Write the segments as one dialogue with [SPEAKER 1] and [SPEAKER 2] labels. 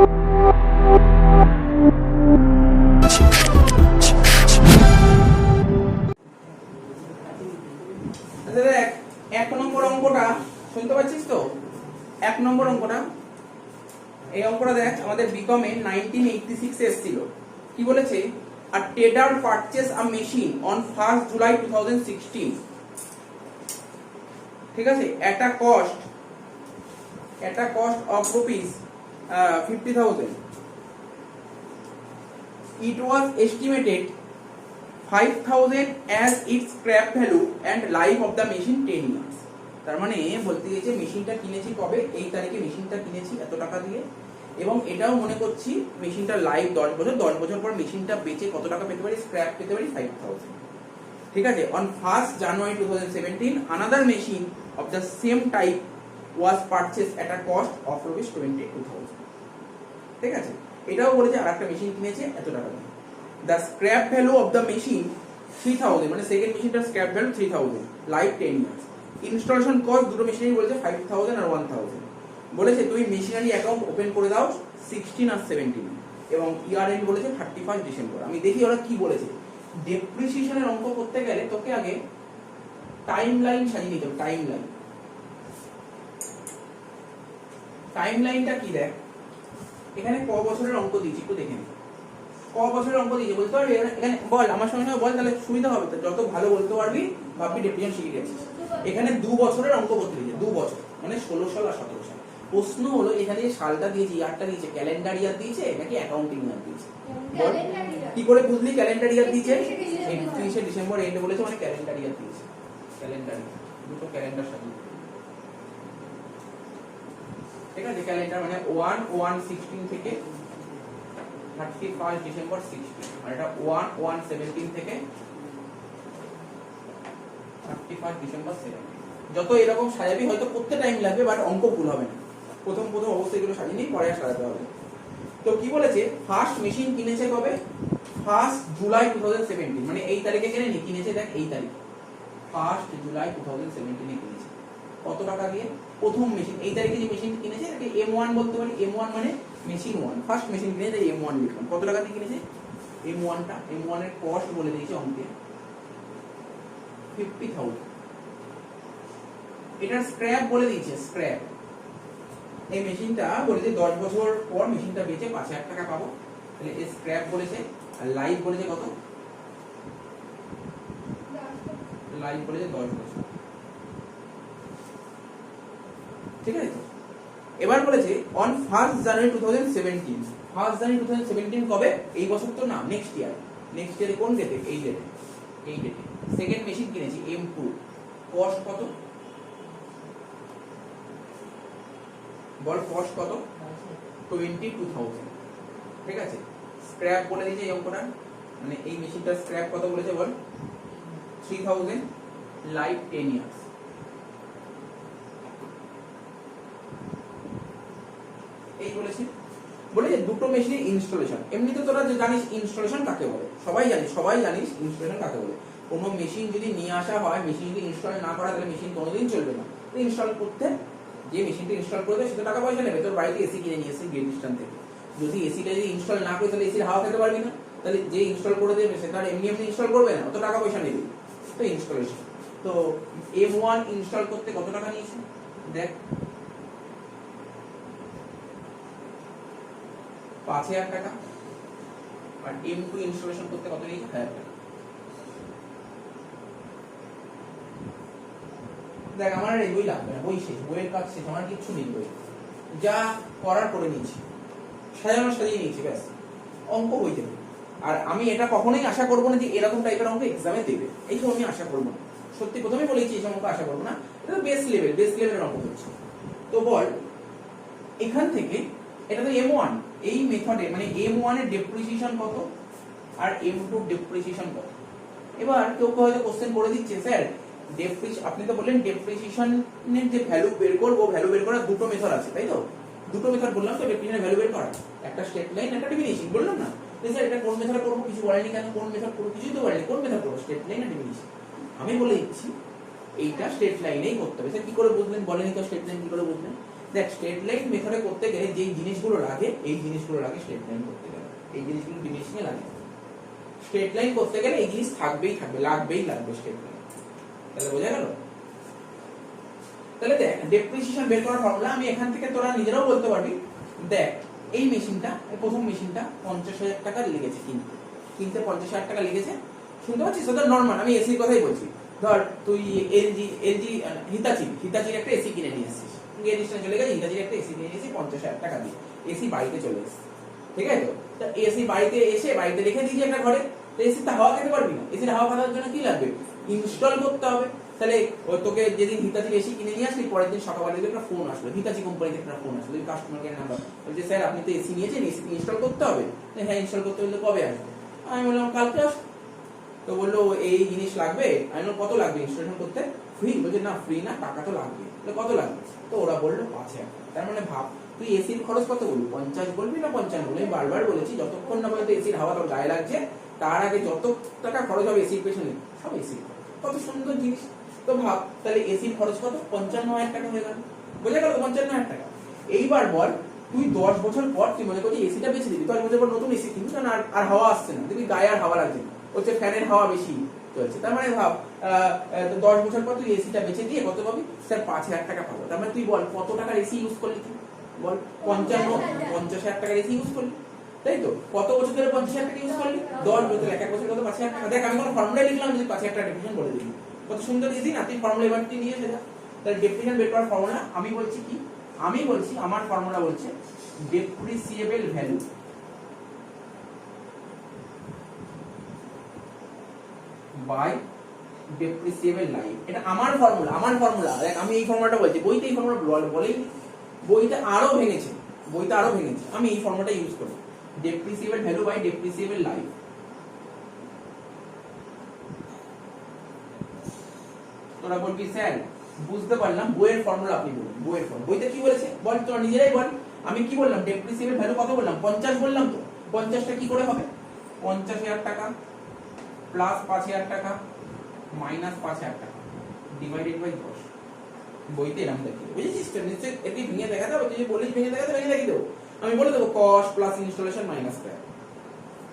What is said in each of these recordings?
[SPEAKER 1] এক নম্বর অঙ্কটা শুনতে পাচ্ছিস তো? এক নম্বর অঙ্কটা, এই অঙ্কটা দেখ, আমাদের বিকমে 1986 এসেছিল। কি বলেছে? a trader purchase a machine on 1st July 2016, ঠিক আছে, at a cost of rupees 50,000. It was estimated 5,000 as its scrap value and life of the machine 10 years. তার মানে বলতে গেছে মেশিনটা কিনেছি কবে, এই তারিখে মেশিনটা কিনেছি এত টাকা দিয়ে, এবং এটাও মনে করছি মেশিনটার লাইফ 10 বছর, 10 বছর পর মেশিনটা বেচে কত টাকা পেতে পারি, স্ক্র্যাপ পেতে পারি 5,000, ঠিক আছে। On 1st January 2017 another machine of the same type was purchased at a cost of rupees 22,000, ঠিক আছে। এটাও বলেছে আরেকটা মেশিন কিনেছে এত টাকা দিয়ে। The scrap value of the machine 3,000, মানে সেকেন্ড মেশিনটার scrap value 3,000, life 10 years. Installation cost দুটো মেশিনেরই বলেছে 5,000 আর 1,000। বলেছে তুমি মেশিনারি অ্যাকাউন্ট ওপেন করে দাও 16 আর 17, এবং ইয়ার এন্ড বলেছে 31 ডিসেম্বর। আমি দেখি ওরা কি বলেছে। ডেপ্রিসিয়েশনের অঙ্ক করতে গেলে তোকে আগে টাইম লাইন সাজিয়ে নিতে হবে। টাইম লাইনটা কি দেখ, এখানে ক বছরের অঙ্ক দিয়েছি একটু দেখে নি। ক বছরের অঙ্ক দিয়েছি বলতে পারবি? এখানে বল, আমার সঙ্গে বল, তাহলে সুবিধা হবে। তো যত ভালো বলতে পারবি ভাববি ডেপ্রিসিয়েশন শিখে গেছিস। এখানে 2 বছরের অঙ্ক করতে দিয়েছে, 2 বছর মানে 16 সাল আর 17 সাল। প্রশ্ন হলো এখানে যে সালটা দিয়েছে, ইয়ারটা দিয়েছে, ক্যালেন্ডার ইয়ার দিয়েছে নাকি অ্যাকাউন্টিং ইয়ার দিয়েছে? বল, কি করে বুঝলি ক্যালেন্ডার ইয়ার দিয়েছে? 31 ডিসেম্বর এন্ড বলেছে, মানে ক্যালেন্ডার ইয়ার দিয়েছে। ক্যালেন্ডার, দুটো ক্যালেন্ডার সাজিয়ে, ঠিক আছে। ক্যালেন্ডার মানে 1/1/16 থেকে 31 ডিসেম্বর 16, আর এটা 1/1/17 থেকে 31 ডিসেম্বর 17। যত এরকম সাজাবি হয়তো করতে টাইম লাগবে, বাট অঙ্ক ভুল হবে না। প্রথম অবশ্যই এগুলো সাজিয়ে নিই, পরে আর সাজাতে হবে। তো কি বলেছে, ফার্স্ট মেশিন কিনেছে কবে? 1st জুলাই 2017, মানে এই তারিখে কিনেনি, কিনেছে দেখ এই তারিখে 1st জুলাই 2017 কিনেছে। কত টাকা দিয়ে? প্রথম মেশিন এই তারিখে যে মেশিন কিনেছে এটাকে M1 বলতে পারি। M1 মানে মেশিন 1, ফার্স্ট মেশিন কিনেছে, তাই M1 লিখলাম। কত টাকা দিয়ে কিনেছে? M1 এর কস্ট বলে দিয়েছে অঙ্কে 50,000। এটা স্ক্র্যাপ বলে দিয়েছে, স্ক্র্যাপ। এই মেশিনটা বলেছে 10 বছর পর মেশিনটা বেচে 5,000 টাকা পাবো, তাহলে এই স্ক্র্যাপ বলেছে। আর লাইফ বলেছে কত? লাইফ বলেছে 10 বছর, ঠিক আছে। এবার বলেছে অন 1st জানুয়ারি 2017। 1st জানুয়ারি 2017 কবে? এই বছর তো না, নেক্সট ইয়ার। নেক্সট ইয়ারে কোন ডেটে? এই ডেটে, এই ডেটে সেকেন্ড মেশিন কিনেছি M2। কস্ট কত? বল কস্ট কত? 22,000, ঠিক আছে। স্ক্র্যাপ বলে দিয়েছে এই অঙ্কটা, মানে এই মেশিনটার স্ক্র্যাপ কত বলেছে বল? 3,000, লাইফ 10 ইয়ার্স। এই বলেছে দুটো মেশিনের ইনস্টলেশন। এমনিতে তোরা যে জানিস ইনস্টলেশন কাকে বলে, সবাই জানিস ইনস্টলেশন কাকে বলে। কোনো মেশিন যদি নিয়ে আসা হয়, মেশিন যদি ইনস্টল না করা, তাহলে মেশিন কোনোদিন চলবে না। তো ইনস্টল করতে, যে মেশিনটা ইনস্টল করে দেয় সেটা টাকা পয়সা নেবে। তোর বাড়িতে এসি কিনে নিয়ে এসে গ্রেট ইস্টার্ন থেকে, যদি এসিটা যদি ইনস্টল না করে তাহলে এসির হাওয়া খেতে পারবি না। তাহলে যে ইনস্টল করে দেবে সেটা এমনি ইনস্টল করবে না, অত টাকা পয়সা নেবে। তো ইনস্টলেশন, তো M1 ইনস্টল করতে কত টাকা নিয়েছে দেখ, 5,000 টাকা। আর M2 ইনস্টলেশন করতে কত নিয়েছে? 1,000 টাকা। দেখ আমার আর এই বই লাগবে না, বই শেষ, বইয়ের কাজ শেষ, আমার কিচ্ছু নেই। বই যা করার করে নিয়েছি, সাজিয়ে নিয়েছি, ব্যাস। অঙ্ক হয়ে যাবে। আর আমি এটা কখনোই আশা করবো না যে এরকম টাইপের অঙ্ক এক্সামে দেবে, এইসব আমি আশা করবো না। সত্যি প্রথমে বলেছি এইসব অঙ্ক আশা করবো না, এটা বেস লেভেলের অঙ্ক হচ্ছে। তো বল এখান থেকে, এটা তো M1, এই মেথডে মানে M1 এর ডেপ্রিসিয়েশন কত আর M2 ডেপ্রিসিয়েশন কত। এবার কেউ হয়তো কোশ্চেন করে দিচ্ছে, স্যার আপনি তো বললেন ডেপ্রিসিয়েশনের যে ভ্যালু বের করবো, ভ্যালু বের করার দুটো মেথড আছে, তাই তো? দুটো মেথড বললাম তো ডেপ্রিসিয়েশনের ভ্যালু বের করা, একটা স্ট্রেট লাইন, একটা ডিভিনিশন, বললাম না? স্যার এটা কোন মেথড করবো কিছু বলেনি কেন? কোন মেথড করবো কিছুই তো বলেনি, কোন মেথড করবো, স্ট্রেট লাইন না ডিভিনিশন? আমি বলে দিচ্ছি এইটা স্ট্রেট লাইনেই করতে হবে। স্যার কি করে বুঝলেন? বলেনি তো স্ট্রেট লাইন কি করে বুঝলেন? দেখ স্ট্রেট লাইন মেথডে করতে গেলে যেই জিনিসগুলো লাগে এই জিনিসগুলো লাগে স্ট্রেট লাইন করতে গেলে, এই জিনিসগুলো ডিফিনিশনে লাগে। স্ট্রেট লাইন করতে গেলে এই জিনিস থাকবেই থাকবে, লাগবে স্ট্রেট লাইন। তাহলে বোঝা গেল? তাহলে দেখ ডেপ্রিসিয়েশন বের করার ফর্মুলা আমি এখান থেকে তোরা নিজেরাও বলতে পারবি। দেখ এই মেশিনটা, প্রথম মেশিনটা 50,000 টাকা লেগেছে কিনতে 50,000 টাকা লেগেছে, শুনতে পাচ্ছিস? তো নর্মাল, আমি এসির কথাই বলছি। ধর তুই এলজি হিতাচির একটা এসি কিনে নিয়ে আসছিস, চলে গেছে, হিতাচির একটা এসি কিনে নিয়েছিস 50,000 টাকা দিয়ে, এসি বাড়িতে চলে এসেছে, ঠিক আছে? তো এসি বাড়িতে এসে বাড়িতে রেখে দিয়েছি একটা ঘরে, তো এসিতে হাওয়া খেতে পারবি না। এসির হাওয়া খাওয়ার জন্য কি লাগবে? ইনস্টল করতে হবে। তাহলে তোকে যেদিন হিতাচির এসি কিনে নিয়ে আসলি, পরের দিন সকালবেলা একটা ফোন আসলো, হিতাচি কোম্পানিতে একটা ফোন আসলো, কাস্টমার কেয়ার নাম্বার, বলছে স্যার আপনি তো এসি নিয়েছেন, এসি ইনস্টল করতে হবে। হ্যাঁ ইনস্টল করতে হলে কবে আসবে? আমি বললাম কালকে আসবো। তো বললো এই জিনিস লাগবে। আমি বললাম কত লাগবে ইনস্টলেশন করতে? ফ্রি? বলছে না ফ্রি না, টাকা তো লাগবে। কত লাগবে? তো ওরা বললো 5,000। তার মানে ভাব তুই এসির খরচ কত বলবি, 50 বলবি না 55 বলবি? আমি বারবার বলেছি যতক্ষণ না পর্যন্ত এসির হাওয়া তোর গায়ে লাগছে, তার আগে যত টাকা খরচ হবে এসির পেছনে সব এসির খরচ। কত সুন্দর জিনিস। তো ভাব তাহলে এসির খরচ কত? 55,000 টাকা হয়ে গেল। বোঝা গেল? 55,000 টাকা। এইবার বল তুই 10 বছর পর তুই মনে করছিস এসিটা বেঁচে দিবি, 10 বছর পর নতুন এসি কিনবি, কারণ আর হাওয়া আসছে না, দেখবি গায়ে আর হাওয়া লাগছে না, হচ্ছে ফ্যানের হাওয়া বেশি চলছে। তার মানে ভাব 10 বছর পর তুই এসিটা বেঁচে দিয়ে কত পাবি? স্যার 5,000 টাকা পাবো। তার মানে তুই বল কত টাকার এসি ইউজ করলি তুই? বল 50,000 টাকার এসি ইউজ করলি, তাই তো? কত বছর ধরে 50,000 টাকা ইউজ করলি? 10 বছর, 1 বছর কত? 5,000 টাকা। দেখ আমি কোনো ফর্মুলা লিখলাম যে 5,000 টাকা ডেফিনিশন বলে দিবি, কত সুন্দর ইজি না? তুই ফর্মুলা এবার তুই নিয়ে সেটা। তাহলে ডেফিনিশন বের করার ফর্মুলা আমি বলছি কি? আমি বলছি আমার ফর্মুলা বলছে depreciable value by depreciable life. এটা আমার ফর্মুলা। দেখ আমি এই ফর্মুলাটা বলছি, বইতে এই ফর্মুলা বলেই, বইতে আরো ভেঙেছে, আমি এই ফর্মুলাটা ইউজ করি, depreciable value by depreciable life. তোরা বলবি স্যার বুঝতে পারলাম, বইয়ের ফর্মুলা আপনি বলুন, বইয়ের ফর্মুলা বইতে কি বলেছে বল, তোরা নিজেরাই বল। আমি কি বললাম? ডেপ্রিসিয়েবল ভ্যালু কত বললাম? 50 বললাম। তো 50টা কি করে হবে? 50,000 টাকা প্লাস 5,000 টাকা মাইনাস 5,000 টাকা ডিভাইডেড বাই 10। বইতে এরকম দেখি, বুঝেছিস তো? নিশ্চয়ই এটি ভেঙে দেখাতে হবে, তুই বলিস ভেঙে দেখাতে, ভেঙে দেখিয়ে দেবো। আমি বলে দেবো cost plus installation minus scrap,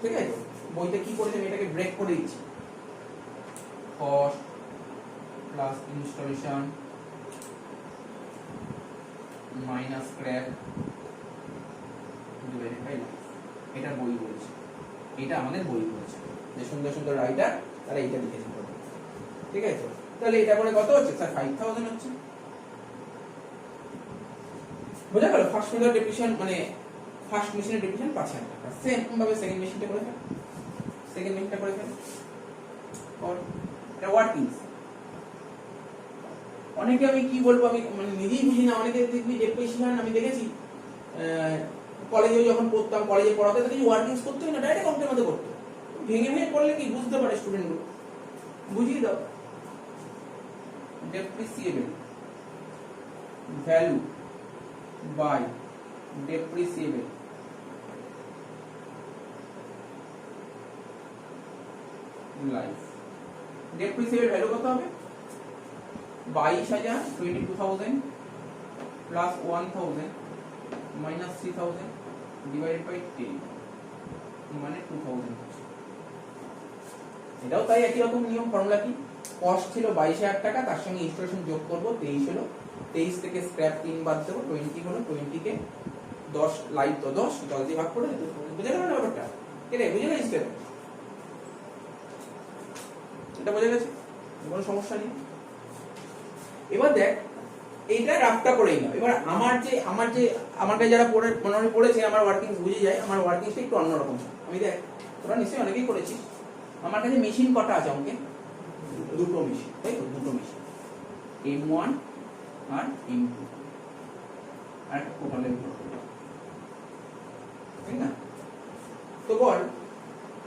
[SPEAKER 1] ঠিক আছে? বইতে কি করেছে আমি এটাকে ব্রেক করে দিচ্ছি, cost plus installation minus scrap divided by life. এটা বই বলছে, এটা আমাদের বই বলছে, যে সুন্দর সুন্দর রাইটার তারা এটা লিখেছে, ঠিক আছে? তাহলে এটা করে কত হচ্ছে স্যার? 5,000 হচ্ছে। বোঝা গেল? ফার্স্ট মেথড ডেপ্রিসিয়েশন মানে ফার্স্ট মেশিনের ডেপ্রিসিয়েশন 5,000 টাকা। সেম ভাবে সেকেন্ড মেশিনটা করে ফেল, আর এটা ওয়ার্কিংস। অনেকে আমি কি বলবো, আমি মানে নিজেই বুঝি না, অনেকে দেখবি ডেপ্রিসিয়েশন আমি দেখেছি কলেজে যখন পড়তাম, কলেজে পড়াতে দেখি ওয়ার্কিংস করতে হয় না, ডাইরেক্ট অঙ্কের মধ্যে করতে, ভেঙে পড়লে কি বুঝতে পারে স্টুডেন্টগুলো, বুঝিয়ে দাও। Depreciable value by depreciable life. Depreciable value কত হবে? 22,000 22,000 প্লাস 1,000 মাইনাস 3,000 ডিভাইডেড বাই 10 মানে 2,000। এটাও তাই একই রকম নিয়ম। ফর্মুলা কি? কস্ট ছিল 22,000 টাকা, তার সঙ্গে ইনস্টলেশন যোগ করব 23 হলো, 23 থেকে স্ক্র্যাপ 3 বাদ দেবো, 20 হলো, 20 কে 10 লাইভ তো 10 দিয়ে ভাগ করে দিতে। বুঝে গেল না ব্যাপারটা? কেটে বুঝে গেছিস তো? এটা বোঝা গেছে? কোনো সমস্যা নেই। এবার দেখ এইটা রাফটা করেই না। এবার আমার কাছে যারা পড়েছে আমার ওয়ার্কিংস বুঝে যায়, আমার ওয়ার্কিংসটা একটু অন্যরকম। আমি দেখ তোরা নিশ্চয়ই অনেকেই করেছিস। আমার কাছে মেশিন কটা আছে অঙ্কে? দুটো মেশিন, তাই তো? দুটো মেশিন, M1 আর M2, আর একটা টোটালের তাই না? তো বল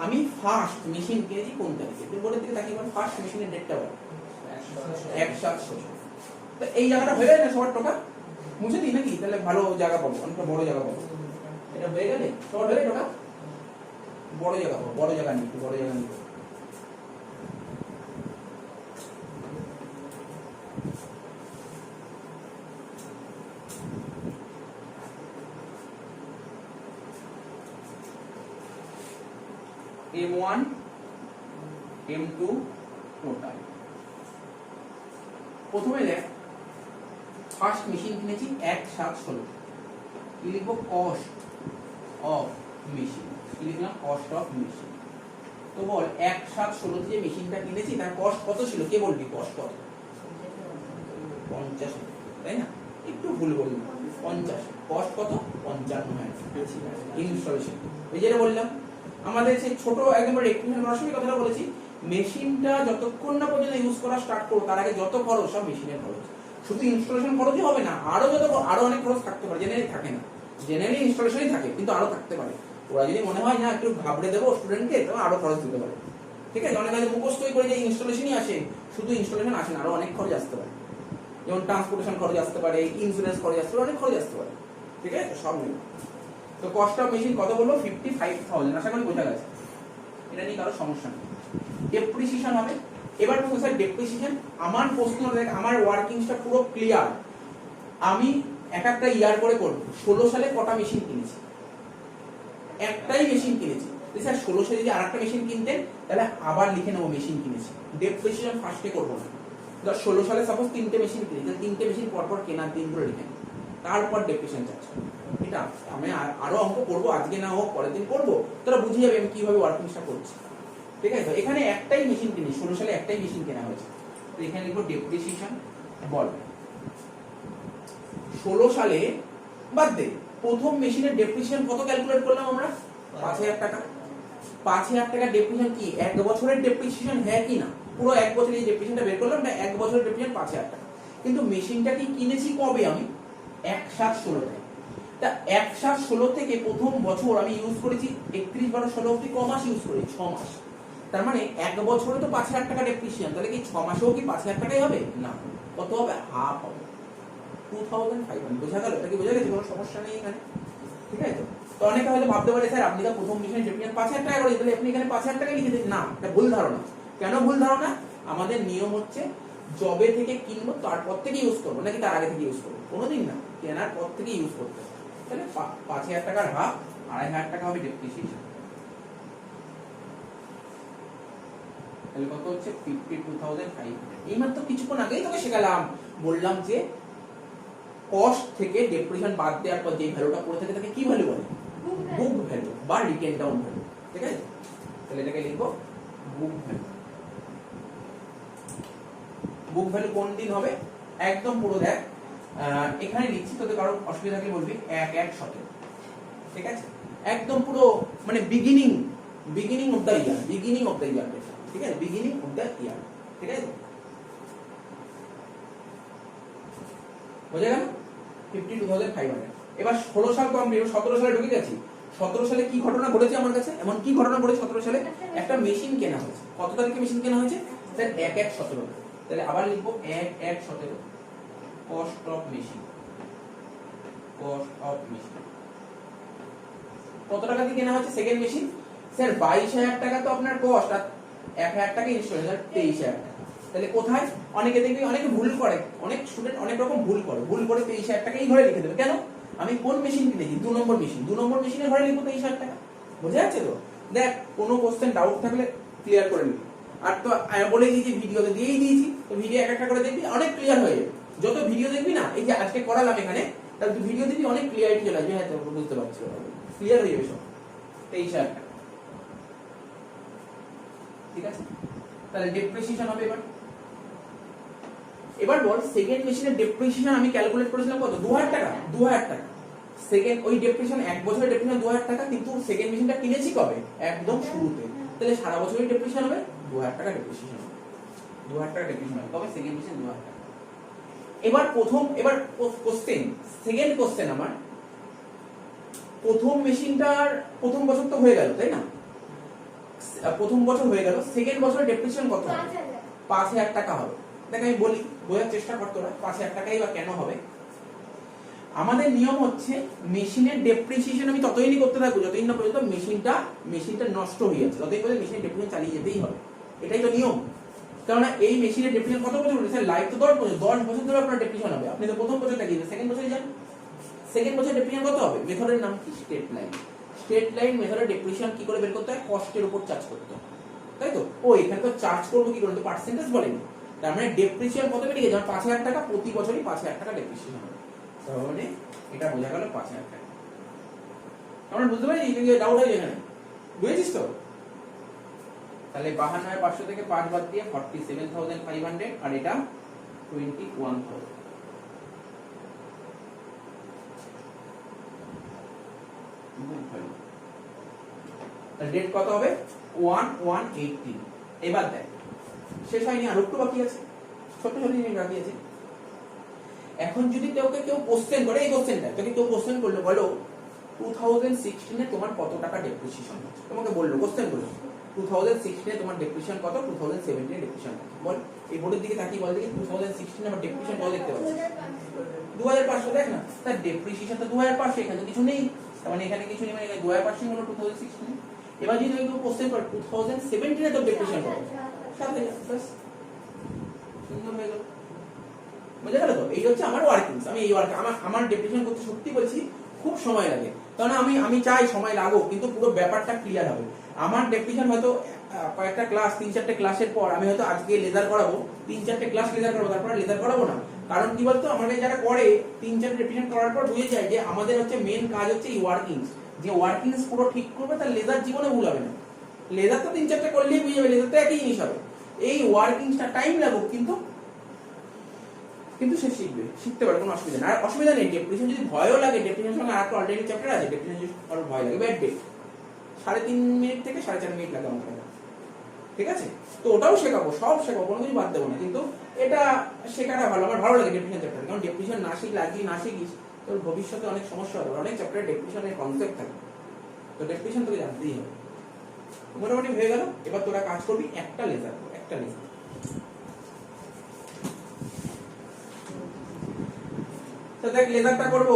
[SPEAKER 1] আমি ফার্স্ট মেশিন কিনেছি কোন তারিখে? তুই বোর্ডের দিকে তাকিয়ে বল, ফার্স্ট মেশিনের ডেটটা বল। 1/7 তো এই জায়গাটা হয়ে যায় না সবার টোকা? মুছে দিই নাকি? তাহলে ভালো জায়গা পাবো, অনেকটা বড় জায়গা পাবো। এটা হয়ে গেলে সবার হয়ে টোকা, বড় জায়গা পাবো, বড় জায়গা নিই, বড় জায়গা নিই। M1 M2 total. প্রথমে দেখ ফার্স্ট মেশিন কিনেছি 1/7/16, কি লিখবো? Cost of machine. কি লিখলাম? Cost of machine. তো বল 1/7/16 যে মেশিনটা কিনেছি তার কস্ট কত ছিল? কে বলবি কস্ট কত? 50, তাই না? একটু ভুল বললাম, 50। কস্ট কত? 55 ইনস্টলেশন। এই যেটা বললাম আমাদের সেই ছোট একদম রেক্টিফিকেশন করার সময় কথাটা বলেছি, মেশিনটা যতক্ষণ না পর্যন্ত ইউজ করা স্টার্ট করো তার আগে যত খরচ সব মেশিনের খরচ। শুধু ইনস্টলেশন খরচই হবে না, আরো অনেক খরচ থাকতে পারে। জেনারেলি থাকে না, জেনারেলি ইনস্টলেশনই থাকে, কিন্তু আরো থাকতে পারে। ওরা যদি মনে হয় না একটু ঘাবড়ে দেবো স্টুডেন্টকে, তবে আরো খরচ দিতে পারে। ঠিক আছে, অনেক কাজে মুখস্থই করে যে ইনস্টলেশনই আসে, শুধু ইনস্টলেশন আসে না, আরো অনেক খরচ আসতে পারে। যেমন ট্রান্সপোর্টেশন খরচ আসতে পারে, ইন্স্যুরেন্স খরচ আসতে পারে, অনেক খরচ আসতে পারে। ঠিক আছে, সব মিলে। তো কস্ট অফ মেশিন কত বললো? 55,000। আশা করি বোঝা গেছে, এটা নিয়ে কারো সমস্যা নেই। ডেপ্রিসিয়েশন হবে। এবার বলবো স্যার ডেপ্রিসিয়েশন, আমার প্রশ্ন দেখ, আমার ওয়ার্কিংসটা পুরো ক্লিয়ার, আমি একটা ইয়ার করে করব। 16 সালে কটা মেশিন কিনেছি? একটাই মেশিন কিনেছি। স্যার 16 সালে যদি আরেকটা মেশিন কিনতেন তাহলে আবার লিখে নেবো মেশিন কিনেছি, ডেপ্রিসিয়েশন ফার্স্টে করবো না। 16 সালে সাপোজ 3টে মেশিন কিনেছি, 3টে মেশিন পরপর কেনার দিনগুলো লিখে নেব, তারপর ডেপ্রিসিয়েশন চার্জ। এটা আমি আরো অঙ্ক করবো, আজকে না হোক পরের দিন করবো, তোরা বুঝে যাবে আমি কিভাবে ওয়ার্কিংসটা করছি। ঠিক আছে, তো এখানে একটাই মেশিন কিনি, 16 সালে একটাই মেশিন কেনা হয়েছে, তো এখানে লিখবো ডেপ্রিসিয়েশন। বল 16 সালে বাদ দে, প্রথম মেশিনের ডেপ্রিসিয়েশন কত ক্যালকুলেট করলাম আমরা? 5,000 টাকা। 5,000 টাকা ডেপ্রিসিয়েশন কি 1 বছরের ডেপ্রিসিয়েশন? হ্যাঁ কি না? পুরো 1 বছরের এই ডেপ্রিসিয়েশনটা বের করলাম, না 1 বছরের ডেপ্রিসিয়েশন 5,000 টাকা। কিন্তু মেশিনটা কি কিনেছি কবে? আমি 1/7/16 তা 1/7/16 থেকে প্রথম বছর আমি ইউজ করেছি 31/12/16 অবধি। ক মাস ইউজ করেছি? 6 মাস। তার মানে 1 বছরে তো 5,000 টাকা ডেপ্রিসিয়েশন, তাহলে কি 6 মাসেও কি 5,000 টাকাই হবে? না, কত হবে? হাফ হবে, 2,500। বোঝা গেল? এটা কি বোঝা গেছে? কোনো সমস্যা নেই এখানে। ঠিক আছে, তো অনেকে হয়তো ভাবতে পারে স্যার আপনি তো প্রথম মেশিনের ডেপ্রিসিয়েশন 5,000 টাকা করে, তাহলে আপনি এখানে 5,000 টাকা লিখে দিন। না, এটা ভুল ধারণা। কেন ভুল ধারণা? আমাদের নিয়ম হচ্ছে জবে থেকে কিনবো তারপর থেকে ইউজ করবো, নাকি তার আগে থেকে ইউজ করবো? কোনোদিন না, কেনার পর থেকে ইউজ করতে হবে। তাহলে 5,000 টাকার হাফ 2,500 টাকা হবে ডেপ্রিসিয়েশন। তাহলে কত হচ্ছে? 52,500। এইমাত্র কিছুক্ষণ আগেই তোকে শেখালাম, বললাম যে কস্ট থেকে ডেপ্রিসিয়েশন বাদ দেওয়ার পর যে ভ্যালুটা পড়ে থাকে তাকে কি ভ্যালু বলে? বুক ভ্যালু বা রিটেন ডাউন ভ্যালু। ঠিক আছে, তাহলে এটাকে লিখবো বুক ভ্যালু। বুক ভ্যালু কোন দিন হবে? একদম পুরো দেখ, এখানে লিখছি, তোদের কারো অসুবিধা থাকলে বলবি 1/1/17। ঠিক আছে, একদম পুরো মানে beginning of the year, beginning of the year. ঠিক আছে, বিগিনিং অফ দ্য ইয়ার। ঠিক আছে, বোঝা গেল? 52,500। এবার 16 সাল কমপ্লিট, 17 সালে ঢুকে গেছি। 17 সালে কি ঘটনা ঘটেছে আমার কাছে? এমন কি ঘটনা ঘটেছে? 17 সালে একটা মেশিন কেনা হয়েছে। কত তারিখে মেশিন কেনা হয়েছে? স্যার 1/1/17। তাহলে আবার লিখবো 1/1/17 cost of machine. Cost of machine কত টাকা দিয়ে কেনা হয়েছে সেকেন্ড মেশিন? স্যার 22,000 টাকা তো আপনার কস্ট, আর 1,000 টাকা ইনস্টলেশন, 23,000 টাকা। তাহলে কোথায়? অনেকে দেখবি অনেকে ভুল করে, অনেক স্টুডেন্ট অনেক রকম ভুল করে 23,000 টাকা এই ঘরে লিখে দেবে। কেন? আমি কোন মেশিন কিনেছি? 2 নম্বর মেশিন, 2 নম্বর মেশিনের ঘরে লিখবো 23,000 টাকা। বোঝা যাচ্ছে তো? দেখ, কোনো কোশ্চেন ডাউট থাকলে ক্লিয়ার করে নিবি। আর তো বলে দিয়েছি, ভিডিওতে দিয়েই দিয়েছি, তো ভিডিও একটা করে দেখবি, অনেক ক্লিয়ার হয়ে যাবে। যত ভিডিও দেখবি না, এই যে আজকে করালাম এখানে, তাহলে তুই ভিডিও দেখবি, অনেক ক্লিয়ারিটি চলে আসবে। হ্যাঁ, তো বুঝতে পারছি, ক্লিয়ার হয়ে যাবে সব। 23,000 টাকা। ঠিক আছে, তাহলে ডেপ্রিসিয়েশন হবে। এবার বল সেকেন্ড মেশিনের ডেপ্রিসিয়েশন আমি ক্যালকুলেট করেছিলাম কত? 2,000 টাকা। 2,000 টাকা সেকেন্ড, ওই ডেপ্রিসিয়েশন 1 বছরের ডেপ্রিসিয়েশন 2,000 টাকা, কিন্তু সেকেন্ড মেশিনটা কিনেছি কবে? একদম শুরুতে। তাহলে সারা বছরের ডেপ্রিসিয়েশন হবে 2,000 টাকা ডেপ্রিসিয়েশন হবে। 2,000 টাকা ডেপ্রিসিয়েশন হবে কবে? সেকেন্ড মেশিন 2,000 টাকা। এবার কোশ্চেন, সেকেন্ড কোশ্চেন আমার, প্রথম মেশিনটার প্রথম বছর তো হয়ে গেল, তাই না? প্রথম বছর হয়ে গেল, সেকেন্ড বছরের ডেপ্রিসিয়েশন কত হবে? 5,000 টাকা হবে। দেখ, আমি বলি, বোঝার চেষ্টা করতে হবে 5,000 টাকাই বা কেন হবে। আমাদের নিয়ম হচ্ছে মেশিনের ডেপ্রিসিয়েশন আমি ততদিনই করতে থাকবো যতদিন না পর্যন্ত মেশিনটা নষ্ট হয়ে যাচ্ছে, ততদিন পর্যন্ত মেশিনের ডেপ্রিসিয়েশন চালিয়ে যেতেই হবে। এটাই তো নিয়ম। কারণ এই মেশিনের ডেপ্রিসিয়েশন কত বছর হচ্ছে? লাইফ তো 10 বছর, 10 বছর ধরে আপনার ডেপ্রিসিয়েশন হবে। আপনি তো প্রথম বছরটা গিয়ে সেকেন্ড বছরে যান, সেকেন্ড বছর ডেপ্রিসিয়েশন কত হবে? মেথডের নাম কি? Step line. স্ট্রেট লাইন মেথডে ডেপ্রিসিয়েশন কি করে বের করতে হয়, কস্টের উপর চার্জ করতে হয়, তাই তো। ও এখানে তো চার্জ করবো কি করে, তো পার্সেন্টেজ বলেনি, তার মানে ডেপ্রিসিয়েশন কত বেড়ে গেছে, 5,000 টাকা প্রতি বছরই 5,000 টাকা ডেপ্রিসিয়েশন হবে, তার মানে এটা বোঝা গেল 5,000 টাকা। আমরা বুঝতে পারি ডাউট হয় এখানে, বুঝেছিস তো? তাহলে 52,500 থেকে 5 বাদ দিয়ে 47,500 আর এটা 21,000। ডেট কত হবে 1/1/18। এবার দেখ শেষ হয়নি, আর একটু বাকি আছে, ছোট ছোট জিনিস বাকি আছে। এখন যদি কেউ কোশ্চেন করে, এই কোশ্চেনটা তোকে কেউ কোশ্চেন করলো, বলো 2016 এ তোমার কত টাকা ডেপ্রিসিয়েশন হচ্ছে, তোমাকে বললো কোশ্চেন করলো 2016 এ তোমার ডেপ্রিসিয়েশন কত, 2017 এ ডেপ্রিসিয়েশন কত, বল এই বোর্ডের দিকে তাকিয়ে বল দেখি 2016 এ আমার ডেপ্রিসিয়েশন কত দেখতে পাচ্ছি, 2,500, দেখ না তার ডেপ্রিসিয়েশন তো 2,500, এখানে কিছু নেই, তার মানে এখানে কিছু নেই, মানে 2,500 হলো 2016। এবার যদি কেউ কোশ্চেন করে 2017 এ তো ডেপ্রিসিয়েশন কত, 7,000, বাস সুন্দর হয়ে গেল, বুঝে গেল তো? এই হচ্ছে আমার ওয়ার্কিংস। আমি এই ওয়ার্ক আমার ডেফিনিশন করতে সত্যি বলছি খুব সময় লাগে, কারণ আমি চাই সময় লাগুক, কিন্তু পুরো ব্যাপারটা ক্লিয়ার হবে। আমার ডেফিনিশন হয়তো কয়েকটা ক্লাস, 3-4টে ক্লাসের পর আমি হয়তো আজকে লেজার করাবো, 3-4টে ক্লাস লেজার করাবো, তারপরে লেজার করাবো না। কারণ কি বলতো, আমাদের যারা করে 3-4 ডেফিনিশন করার পর বুঝে যায় যে আমাদের হচ্ছে মেন কাজ হচ্ছে এই ওয়ার্কিংস, যে ওয়ার্কিংস পুরো ঠিক করবে, তার লেজার জীবনে ভুল হবে না। লেজার তো 3-4টে করলেই বুঝে যাবে, লেজার তো একই জিনিস হবে। এই ওয়ার্কিংসটা টাইম লাগুক, কিন্তু সে শিখতে পারে, কোনো অসুবিধা নেই। আর অসুবিধা নেই, ডেপ্রিসিয়েশন যদি ভয়ও লাগে, ডেপ্রিসিয়েশন সঙ্গে আরেকটা অল্টারনেটিভ চ্যাপ্টার আছে, ডেপ্রিসিয়েশন যদি আর ভয় লাগে, ব্যাড ডেট 3.5 মিনিট থেকে 4.5 মিনিট লাগে আমাকে, ঠিক আছে? তো ওটাও শেখাবো, সব শেখাবো, কোনো কিছু বাদ দেবো না, কিন্তু এটা শেখাটা ভালো, আমার ভালো লাগে ডেপ্রিসিয়েশন চ্যাপ্টার, কারণ ডেপ্রিসিয়েশন না শিখলে, আজকে না শিখিস তোর ভবিষ্যতে অনেক সমস্যা হবে, অনেক চ্যাপ্টারে ডেপ্রিসিয়েশনের কনসেপ্ট থাকে, তো ডেপ্রিসিয়েশন তোকে জানতেই হবে। মোটামুটি হয়ে গেল, এবার তোরা কাজ করবি, একটা লেজার। তো দেখ লেজারটা করবো,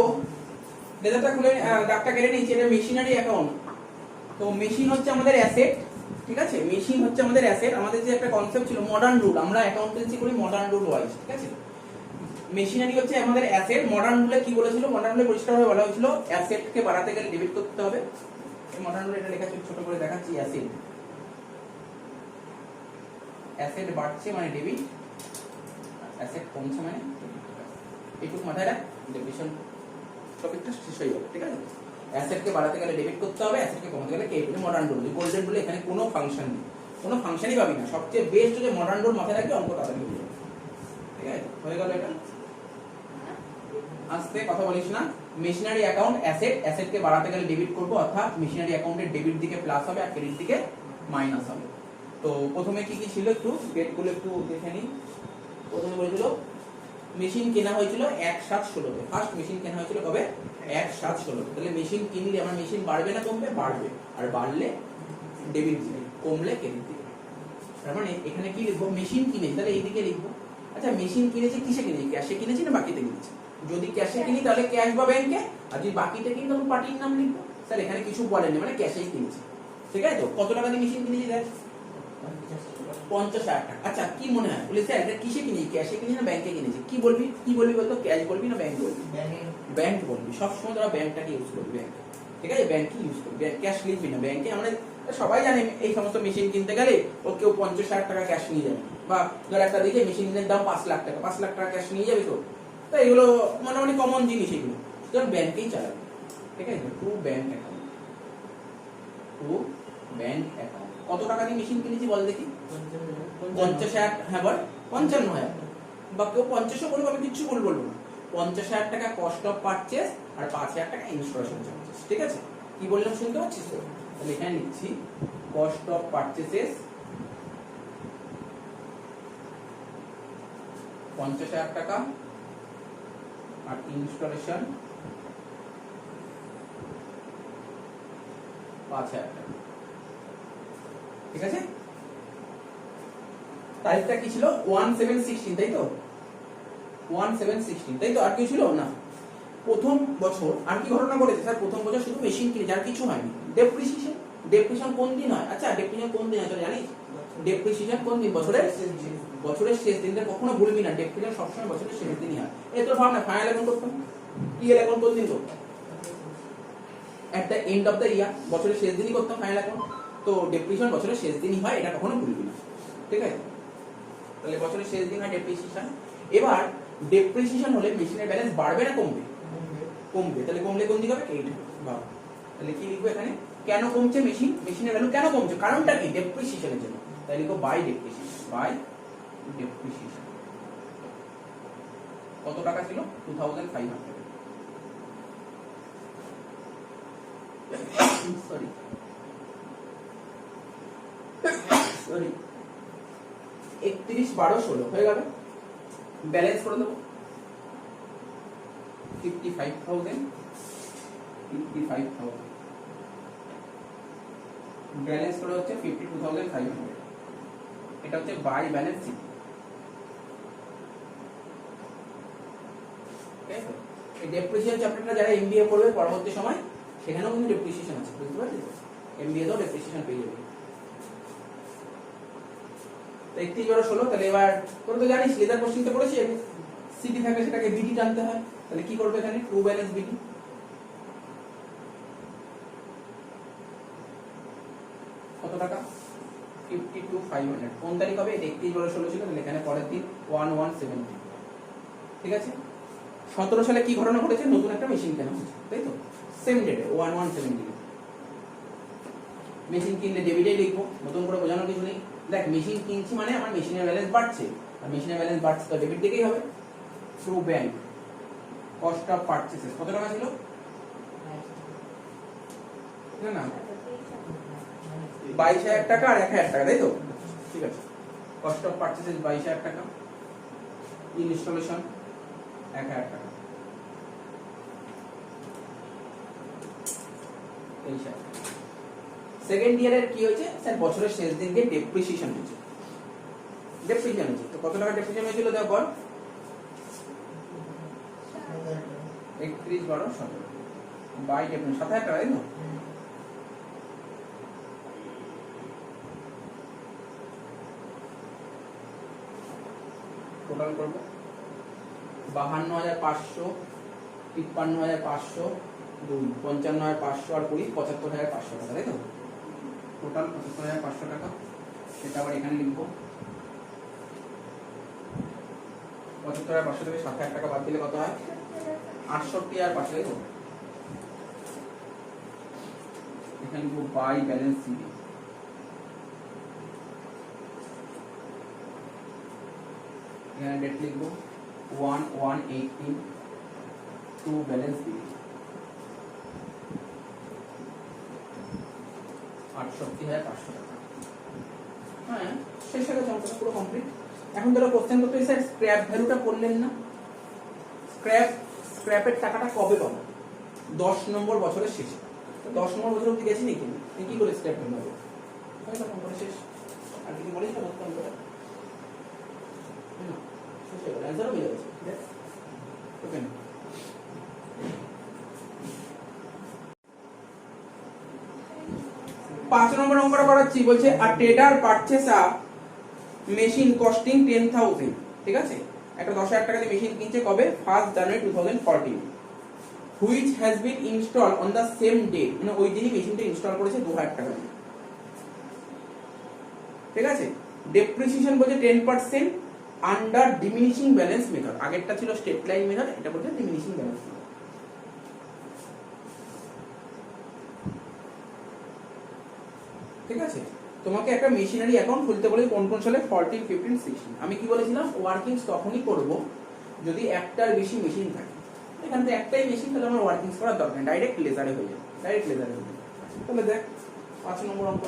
[SPEAKER 1] লেজারটা খুলে দাগটা কেটে নিচ্ছি, এটা মেশিনারি অ্যাকাউন্ট। তো মেশিন হচ্ছে আমাদের অ্যাসেট, ঠিক আছে? মেশিন হচ্ছে আমাদের অ্যাসেট। আমাদের যে একটা কনসেপ্ট ছিল মডার্ন রুল, আমরা অ্যাকাউন্টেন্সি করি মডার্ন রুল ওয়াইজ, ঠিক আছে? মেশিনারি হচ্ছে আমাদের অ্যাসেট। মডার্ন রুলে কি বলেছিল, মডার্ন রুলে পরিষ্কারভাবে বলা হয়েছিল অ্যাসেটকে বাড়াতে গেলে ডেবিট করতে হবে। এই মডার্ন রুলে এটা লেখা ছিল, ছোট করে দেখাচ্ছি, অ্যাসেট বাড়ছে মানে ডেবিট, অ্যাসেট কমছে মানে এইটুকু মাথায় রাখ, ডেবিশন টপিকটা শেষ হয়ে যাবে, ঠিক আছে? অ্যাসেটকে বাড়াতে গেলে ডেবিট করতে হবে, অ্যাসেটকে কমাতে গেলে ক্রেডিট। মডার্ন রুল, গোল্ডেন রুলে এখানে কোনো ফাংশন নেই, কোনো ফাংশনই পাবি না। সবচেয়ে বেস্ট যে মডার্ন রুল মাথায় রাখবে, অঙ্ক তাড়াতাড়ি হয়ে যাবে, ঠিক আছে? হয়ে গেল এটা। আস্তে কথা বলিস না। মেশিনারি অ্যাকাউন্ট অ্যাসেট, অ্যাসেটকে বাড়াতে গেলে ডেবিট করব, অর্থাৎ মেশিনারি অ্যাকাউন্টের ডেবিট দিকে প্লাস হবে আর ক্রেডিট দিকে মাইনাস হবে। তো প্রথমে কি কি ছিল একটু ডেটগুলো একটু দেখে নিই। প্রথমে বলেছিল মেশিন কেনা হয়েছিল 1/7/16-তে। ফার্স্ট মেশিন কেনা হয়েছিল কবে? 1/7/16-তে। তাহলে মেশিন কিনলে আমার মেশিন বাড়বে না কমবে? বাড়বে। আর বাড়লে ডেবিট দিবে, কমলে ক্রেডিট দিবে। তার মানে এখানে কি লিখবো? মেশিন কিনেছি, তাহলে এইদিকে লিখবো। আচ্ছা মেশিন কিনেছি কিসে কিনেছি? ক্যাশে কিনেছি না বাকিতে কিনেছি? যদি ক্যাশে কিনি তাহলে ক্যাশ বা ব্যাংকে, আর যদি বাকিতে কিনি তাহলে পার্টির নাম লিখবো। স্যার এখানে কিছু বলেনি, মানে ক্যাশেই কিনেছি, ঠিক আছে? তো কত টাকা দিয়ে মেশিন কিনেছি দেখ? 50,000 টাকা। আচ্ছা কি মনে হয় বলে স্যার এটা কিসে কিনেছি, ক্যাশে কিনেছি না ব্যাংকে কিনেছি? কি বলবি বলতো? ক্যাশ বলবি না ব্যাংক বলবি? ব্যাংক বলবি। সবসময় তোরা ব্যাংকটাকে ইউজ করবি, ব্যাংক, ঠিক আছে? ব্যাংক ইউজ করবি, ক্যাশ লিখবি না। ব্যাংকে আমরা সবাই জানে এই সমস্ত মেশিন কিনতে গেলে ও কেউ 50,000 টাকা ক্যাশ নিয়ে যাবে, বা ধর একটা দিকে মেশিনের দাম 5 লাখ টাকা, 5 লাখ টাকা ক্যাশ নিয়ে যাবে। তো তাই এগুলো মোটামুটি কমন জিনিস, এগুলো তোর ব্যাংকেই চালাবে, ঠিক আছে? To bank account, to bank account. কত টাকা দিয়ে মেশিন কিনেছি বল দেখি? 50,000। হ্যাঁ বল 55,000, বা কেউ 50ও বলবো, আমি কিচ্ছু বলবো না। 50,000 টাকা কস্ট অফ পারচেজ আর 5,000 টাকা ইনস্টলেশন চার্জেস, ঠিক আছে? কি বললাম শুনতে পাচ্ছিস তো? তাহলে এখানে লিখছি কস্ট অফ পারচেজেস 50,000 টাকা আর ইনস্টলেশন 5,000 টাকা, ঠিক আছে? তারিখটা কি ছিল? 1/7/16, তাই তো? 1/7/16, তাই তো? আর কি ছিল না? প্রথম বছর আর কি ঘটনা ঘটেছে স্যার? প্রথম বছর শুধু মেশিন কিনেছে, আর কিছু হয়নি। ডেপ্রিসিয়েশন, ডেপ্রিসিয়েশন কোন দিন হয়? আচ্ছা ডেপ্রিসিয়েশন কোন দিন হয় তোরা জানিস? ডেপ্রিসিয়েশন কোন দিন? বছরের শেষ দিনটা কখনো ভুলবি না। ডেপ্রিসিয়েশন সবসময় বছরের শেষ দিনই হয়। এই তোর ভাবনা ফাইনাল অ্যাকাউন্ট করতাম, ইএল অ্যাকাউন্ট কোন দিন করতাম? At the end of the year, বছরের শেষ দিনই করতাম ফাইনাল অ্যাকাউন্ট। তো ডেপ্রিসিয়েশন বছরের শেষ দিনই হয়, এটা কখনো ভুলবি না, ঠিক আছে? তাহলে বছরের শেষ দিন হয় ডেপ্রিসিয়েশন। এবার ডেপ্রিসিয়েশন হলে মেশিনের ব্যালেন্স বাড়বে না কমবে? কমবে। তাহলে কমলে কোন দিকে হবে? এইট বা। তাহলে কি লিখবো এখানে? কেন কমছে মেশিনের ভ্যালু কেন কমছে, কারণটা কি? ডেপ্রিসিয়েশনের জন্য। তাই লিখবো বাই ডেপ্রিসিয়েশন, বাই ডেপ্রিসিয়েশন। কত টাকা ছিল? 2500। সরি সরি 31/12/16 হয়ে গেল। ব্যালেন্স করে দেবো 55,000 ব্যালেন্স করে হচ্ছে 52,500। এটা হচ্ছে বাই ব্যালেন্স শিট। এই ডেপ্রিসিয়েশন চ্যাপ্টারটা যারা এমবিএ করবে পরবর্তী সময়, সেখানেও কিন্তু ডেপ্রিসিয়েশন আছে, বুঝতে পারছিস? এমবিএ তো ডেপ্রিসিয়েশন পেয়ে যাবে। 31/12/16। তাহলে এবার তোরা তো জানিস লেজার কোশ্চেনতে পড়েছি, সিটি থাকে সেটাকে বিডি টানতে হয়। তাহলে কি করবে এখানে? True balance BD. কত টাকা? 52,500। কোন তারিখ হবে? 31/12/16 ছিল, তাহলে এখানে পরের দিন 11/17। ঠিক আছে? 17 সালে কি ঘটনা ঘটেছে? নতুন একটা মেশিন কেনা হয়েছে, তাই তো? সেম ডেটে 11/17। মেশিন কিনলে ডেবিটেই লিখবো, নতুন করে বোঝানোর কিছু নেই। দেখ, মেশিন কিনছি মানে আমার মেশিনের ব্যালেন্স বাড়ছে, আর মেশিনের ব্যালেন্স বাড়ছে তো ডেবিট দিকেই হবে। থ্রু ব্যাংক, কস্ট অফ পারচেসেস কত টাকা ছিল? না না 22,000 টাকা আর 1,000 টাকা, তাই তো? ঠিক আছে, কস্ট অফ পারচেসেস 22,000 টাকা, ইনস্টলেশন 1,000 টাকা। সেকেন্ড ইয়ারের কি হয়েছে স্যার? বছরের শেষ দিনকে ডেপ্রিসিয়েশন হয়েছে। তো কত টাকা ডেপ্রিসিয়েশন হয়েছিল দেখো বল? 31/12/17 বাই ডেপ্রিসিয়েশন 7,000 টাকা, তাই তো? টোটাল করব 52,500, 53,500, 55,500 আর 20 75,500 টাকা, তাই তো? টোটাল 75,500 টাকা। সেটা আবার এখানে লিখবো। 75,500 থেকে 7,000 টাকা বাদ দিলে কত হয়? 68,500, তাই তো? এখানে লিখবো বাই ব্যালেন্স সিডি। এখানে ডেট লিখবো 1/1/18 টু ব্যালেন্স সিডি 68,500 টাকা। হ্যাঁ, শেষ হয়ে গেছে, আমাদের পুরো কমপ্লিট। এখন ধরো কোশ্চেন করতে স্যার স্ক্র্যাপ ভ্যালুটা করলেন না, স্ক্র্যাপের টাকাটা কবে পাবো? 10 নম্বর বছরের শেষে। তো 10 নম্বর বছর অবধি গেছি নাকি? তুই কি করে স্ক্র্যাপ ভ্যালু পাবো? করে শেষ। আর কিছু বলিস না কোশ্চেন করে? শেষ হয়ে গেল, অ্যান্সারও পেয়ে যাচ্ছে। ওকে, 5 নম্বর অঙ্কটা করাচ্ছি। বলছে a trader purchase a machine costing 10,000। ঠিক আছে, একটা 10,000 টাকা দিয়ে মেশিন কিনছে কবে? 1 জানুয়ারি 2014, which has been install on the same day. মানে ওই দিনই মেশিনটা ইনস্টল করেছে 2,000 টাকা দিয়ে। ঠিক আছে, ডেপ্রিসিয়েশন বলছে 10% আন্ডার ডিমিনিশিং ব্যালেন্স মেথড। আগেরটা ছিল স্টেপ লাইন মেথড, এটা বলছে ডিমিনিশিং ব্যালেন্স মেথড। ঠিক আছে, তোমাকে একটা মেশিনারি অ্যাকাউন্ট খুলতে বলে কোন কোন সালে? 14, 15, 16। আমি কি বলেছিলাম? ওয়ার্কিংস তখনই করব যদি একটার বেশি মেশিন থাকে। এখান থেকে একটাই মেশিন, তাহলে আমার ওয়ার্কিংস করার দরকার, ডাইরেক্ট লেজারে হয়ে যাবে, ডাইরেক্ট লেজারে হয়ে যাবে। তাহলে দেখ 5 নম্বর অঙ্ক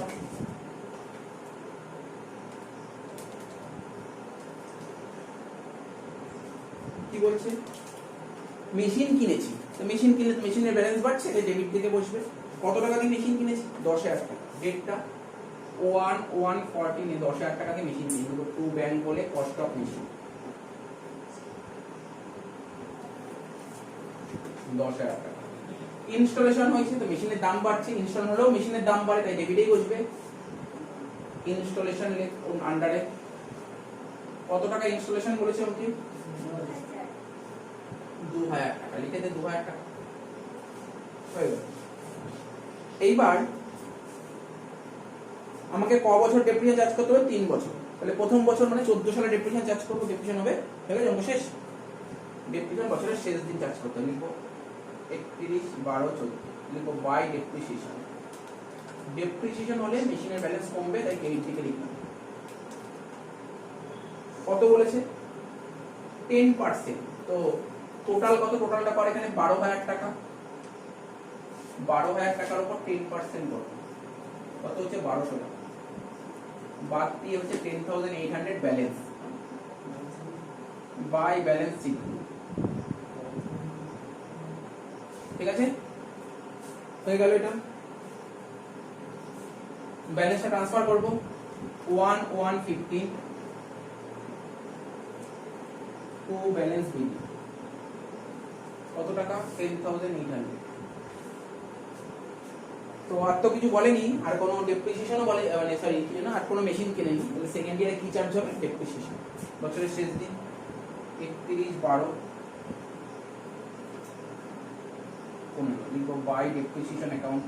[SPEAKER 1] কি বলছে? মেশিন কিনেছি, তো মেশিন কিনলে তো মেশিনের ব্যালেন্স বাড়ছে, তাই ডেবিট দিকে বসবে। কত টাকা দিয়ে মেশিন কিনেছি? 10,000 টাকা। ডেটটা 1/1/14 10,000 টাকা দিয়ে মেশিন কিনে দেবো। টু ব্যাংক বলে কস্ট অফ মেশিন 10,000 টাকা। ইনস্টলেশন হয়েছে তো মেশিনের দাম বাড়ছে, ইনস্টল হলেও মেশিনের দাম বাড়ে, তাই ডেবিটেই বসবে। ইনস্টলেশন আন্ডারে কত টাকা ইনস্টলেশন বলেছে ওকে? 2,000 টাকা। লিখে দে 2,000 টাকা হয়ে গেল। এইবার আমাকে ক বছর ডেপ্রিসিয়েশন চার্জ করতে হবে? 3 বছর। তাহলে প্রথম বছর মানে 14 সালে ডেপ্রিসিয়েশন চার্জ করব, ডেপ্রিসিয়েশন হবে ঠিক আছে অঙ্ক শেষ। ডেপ্রিসিয়েশন বছরের শেষ দিন চার্জ করতে হবে, লিখব 31/12/14, লিখব বাই ডেপ্রিসিয়েশন। ডেপ্রিসিয়েশন হলে মেশিনের ব্যালেন্স কমবে, তাই ক্রেডিট দিকে লিখলাম। কত বলেছে? 10%। তো টোটাল কত? টোটালটা করে এখানে 12,000 টাকা। 12,000 টাকার উপর 10% কত হচ্ছে? 1200 টাকা। বাদ দিয়ে হচ্ছে 10,800 ব্যালেন্স বাই ব্যালেন্স শিট। ঠিক আছে, হয়ে গেল এটা। ব্যালেন্সটা ট্রান্সফার করব 1,115 টু ব্যালেন্স বিল। কত টাকা? 10,800। তো আর তো কিছু বলেনি, আর কোনো ডেপ্রিসিয়েশনও বলে মানে সরি কি না, আর কোনো মেশিন কিনেনি। তাহলে সেকেন্ড ইয়ারে কি চার্জ হবে? ডেপ্রিসিয়েশন। বছরের শেষ দিন 31/12/15 লিখব বাই ডেপ্রিসিয়েশন অ্যাকাউন্ট।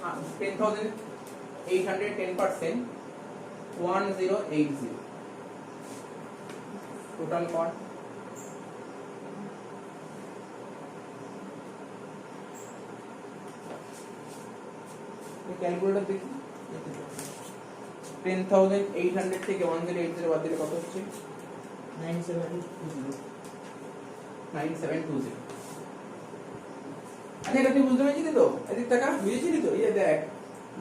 [SPEAKER 1] हाँ 10,800 10% 1080 टोटल कॉस्ट। ক্যালকুলেটর দেখি 10,800 থেকে 1080 বাদ দিলে কত হচ্ছে? 9720। আচ্ছা এটা তুই বুঝতে পেরেছিস তো? এদিক টাকা বুঝেছিলি তো? এই যে দেখ,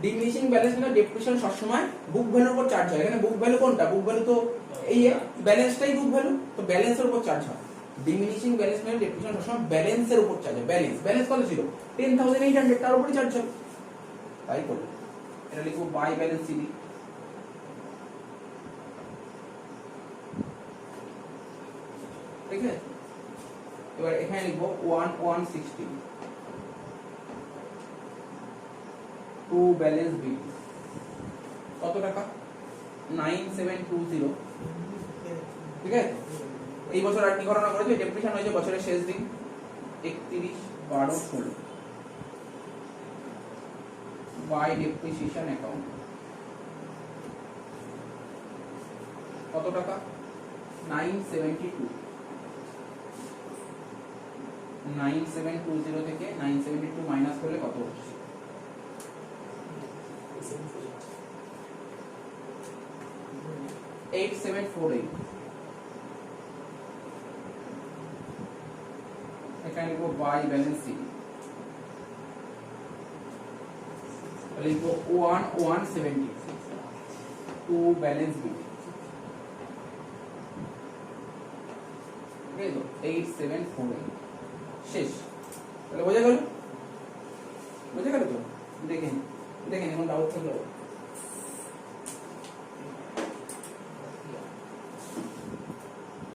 [SPEAKER 1] ডিমিনিশিং ব্যালেন্স মানে ডেপ্রিসিয়েশন সবসময় বুক ভ্যালুর উপর চার্জ হয়। এখানে বুক ভ্যালু কোনটা? বুক ভ্যালু তো এই ব্যালেন্সটাই বুক ভ্যালু, তো ব্যালেন্সের উপর চার্জ হয়। ডিমিনিশিং ব্যালেন্স মানে ডেপ্রিসিয়েশন সবসময় ব্যালেন্সের উপর চার্জ হয়। ব্যালেন্স কত ছিল? 10,800, তার উপরই চার্জ হবে। তাই করব, এটা লিখব বাই ব্যালেন্স সিডি। ঠিক আছে, এবার এখানে লিখব 1,160 টু ব্যালেন্স বিল। কত টাকা? 9720। ঠিক আছে, এই বছর আর কি গণনা করেছে? ডেপ্রিসিয়েশন হয়েছে বছরের শেষ দিন 31/12/16 বাই ডেপ্রিসিয়েশন অ্যাকাউন্ট। কত টাকা? 972। 9720 থেকে 972 মাইনাস করলে কত হচ্ছে? 8748। এখানে লিখবো বাই ব্যালেন্স সিডি, লিখবো 1,170 টু ব্যালেন্স বিল। ঠিক আছে তো 8748 শেষ। তাহলে বোঝা গেল? বোঝা গেল তো? দেখেন দেখেন, এখন ডাউট থাকলে